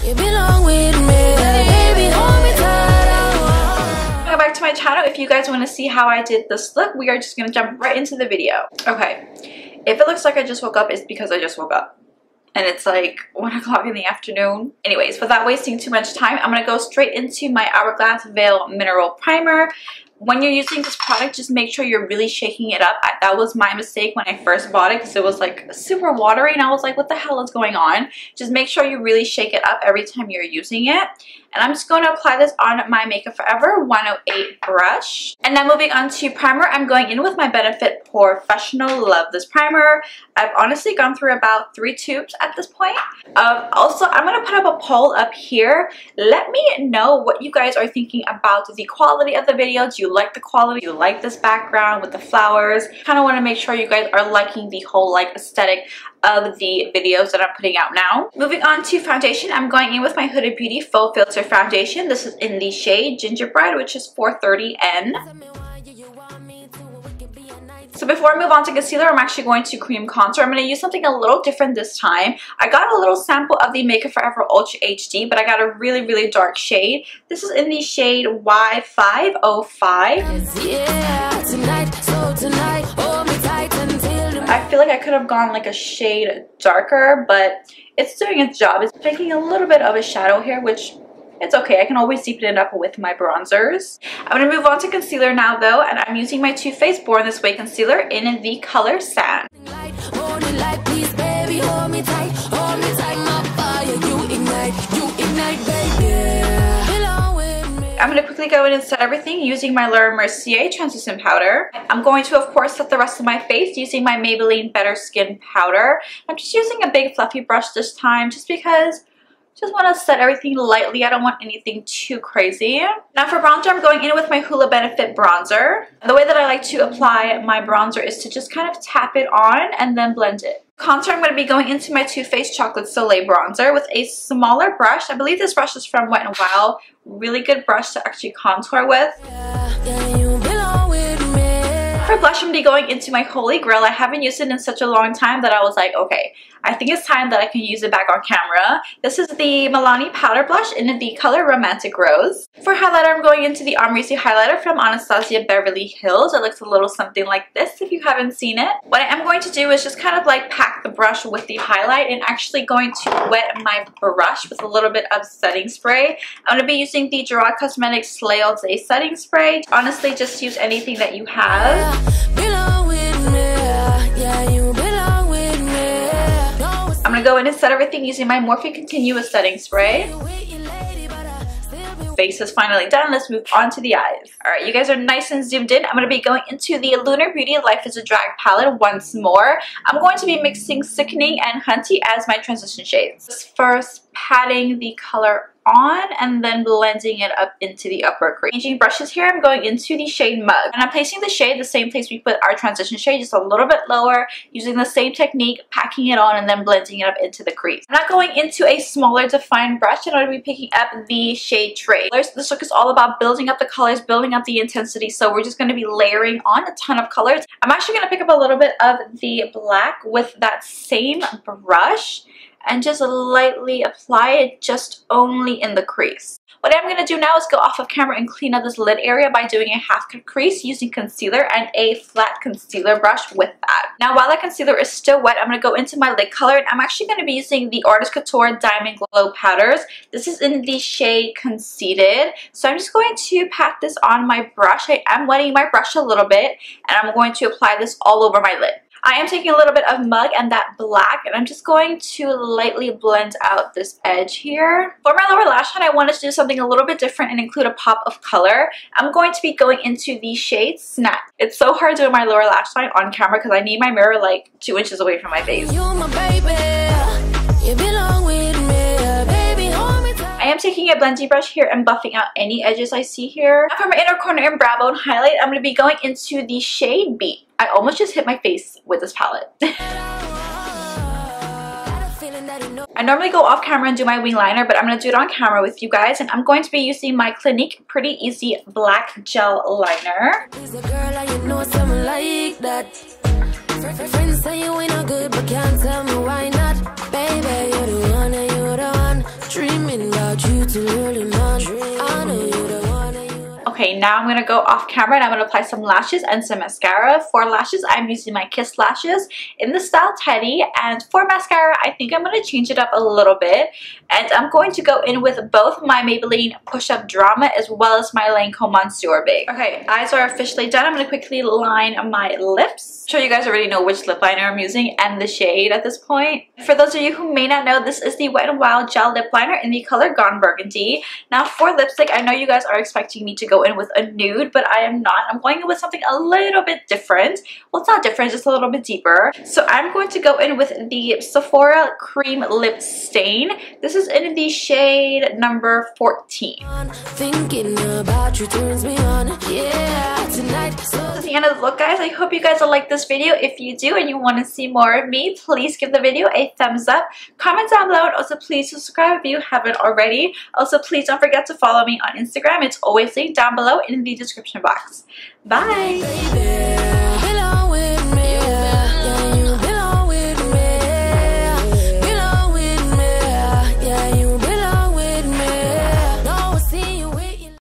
You belong with me, baby, hold me tight. Welcome back to my channel. If you guys want to see how I did this look, we are just going to jump right into the video. Okay, if it looks like I just woke up, it's because I just woke up. And it's like 1 o'clock in the afternoon. Anyways, without wasting too much time, I'm going to go straight into my HourGlass Veil Mineral Primer. When you're using this product, just make sure you're really shaking it up. That was my mistake when I first bought it because it was like super watery and I was like, what the hell is going on? Just make sure you really shake it up every time you're using it. And I'm just going to apply this on my Makeup Forever 108 brush. And now moving on to primer, I'm going in with my Benefit Porefessional. Love this primer. I've honestly gone through about 3 tubes at this point. Also, I'm going to put up a poll up here. Let me know what you guys are thinking about the quality of the video. Do you like the quality? Do you like this background with the flowers? Kind of want to make sure you guys are liking the whole like aesthetic of the videos that I'm putting out now. Moving on to foundation, I'm going in with my Huda Beauty Faux Filter Foundation. This is in the shade GingerBread, which is 430N. So before I move on to concealer, I'm actually going to cream contour. I'm going to use something a little different this time. I got a little sample of the Makeup Forever Ultra HD, but I got a really, really dark shade. This is in the shade Y505. I feel like I could have gone like a shade darker, but it's doing its job. It's taking a little bit of a shadow here, which it's okay. I can always deepen it up with my bronzers. I'm going to move on to concealer now though, and I'm using my Too Faced Born This Way concealer in the color Sand. I'm going to quickly go in and set everything using my Mercier translucent powder. I'm going to, of course, set the rest of my face using my Maybelline Better Skin powder. I'm just using a big fluffy brush this time just because I just want to set everything lightly. I don't want anything too crazy. Now for bronzer, I'm going in with my Hoola Benefit bronzer. The way that I like to apply my bronzer is to just kind of tap it on and then blend it. Contour, I'm going to be going into my Too Faced Chocolate Solei bronzer with a smaller brush. I believe this brush is from WetnWild. Really good brush to actually contour with. For blush, I'm going to be going into my Holy Grail. I haven't used it in such a long time that I was like, okay, I think it's time that I can use it back on camera. This is the Milani powder blush in the color Romantic Rose. For highlighter, I'm going into the Amrexy Highlighter from Anastasia Beverly Hills. It looks a little something like this if you haven't seen it. What I am going to do is just kind of like pack the brush with the highlight and actually going to wet my brush with a little bit of setting spray. I'm going to be using the Gerard Cosmetics Slay All Day setting spray. Honestly, just use anything that you have. I'm going to go in and set everything using my Morphe Continuous Setting Spray. Face is finally done. Let's move on to the eyes. Alright, you guys are nice and zoomed in. I'm going to be going into the Lunar Beauty Life is a Drag palette once more. I'm going to be mixing Sickening and Hunty as my transition shades. First, patting the color on and then blending it up into the upper crease. Changing brushes here, I'm going into the shade Mug. And I'm placing the shade the same place we put our transition shade, just a little bit lower, using the same technique, packing it on and then blending it up into the crease. I'm not going into a smaller defined brush, and I'm going to be picking up the shade Trade. This look is all about building up the colors, building up the intensity, so we're just going to be layering on a ton of colors. I'm actually going to pick up a little bit of the black with that same brush and just lightly apply it just only in the crease. What I'm going to do now is go off of camera and clean up this lid area by doing a half cut crease using concealer and a flat concealer brush with that. Now while that concealer is still wet, I'm going to go into my lid color, and I'm actually going to be using the Artist Couture Diamond Glow Powders. This is in the shade Conceited. So I'm just going to pat this on my brush. I am wetting my brush a little bit, and I'm going to apply this all over my lid. I am taking a little bit of Mug and that black, and I'm just going to lightly blend out this edge here. For my lower lash line, I wanted to do something a little bit different and include a pop of color. I'm going to be going into the shade Snap. It's so hard doing my lower lash line on camera because I need my mirror like 2 inches away from my face. You're my baby. You belong with me, baby, hold me tight. I am taking a blending brush here and buffing out any edges I see here. Now for my inner corner and brow bone highlight, I'm going to be going into the shade Beat. I almost just hit my face with this palette. I normally go off camera and do my wing liner, but I'm going to do it on camera with you guys. And I'm going to be using my Clinique Pretty Easy Black Gel Liner. Friends say you ain't no good, but can't tell me why not. Baby, you're the one and you're the one. dreaming about you till early morning. I know you're the one. Okay, now I'm going to go off camera and I'm going to apply some lashes and some mascara. For lashes, I'm using my Kiss lashes in the style Teddy. And for mascara, I think I'm going to change it up a little bit. And I'm going to go in with both my Maybelline Push Up Drama as well as my Lancome Monsuire Big. Okay, eyes are officially done. I'm going to quickly line my lips. I'm sure you guys already know which lip liner I'm using and the shade at this point. For those of you who may not know, this is the Wet n Wild Gel Lip Liner in the color Gone Burgundy. Now for lipstick, I know you guys are expecting me to go in with a nude, but I am not. I'm going in with something a little bit different. Well, it's not different, just a little bit deeper. So I'm going to go in with the Sephora Cream Lip Stain. This is in the shade number 14. Thinking about you turns me on. Yeah, tonight. That's the end of the look, guys. I hope you guys will like this video. If you do and you want to see more of me, please give the video a thumbs up. Comment down below, and also please subscribe if you haven't already. Also, please don't forget to follow me on Instagram. It's always linked down below in the description box. Bye!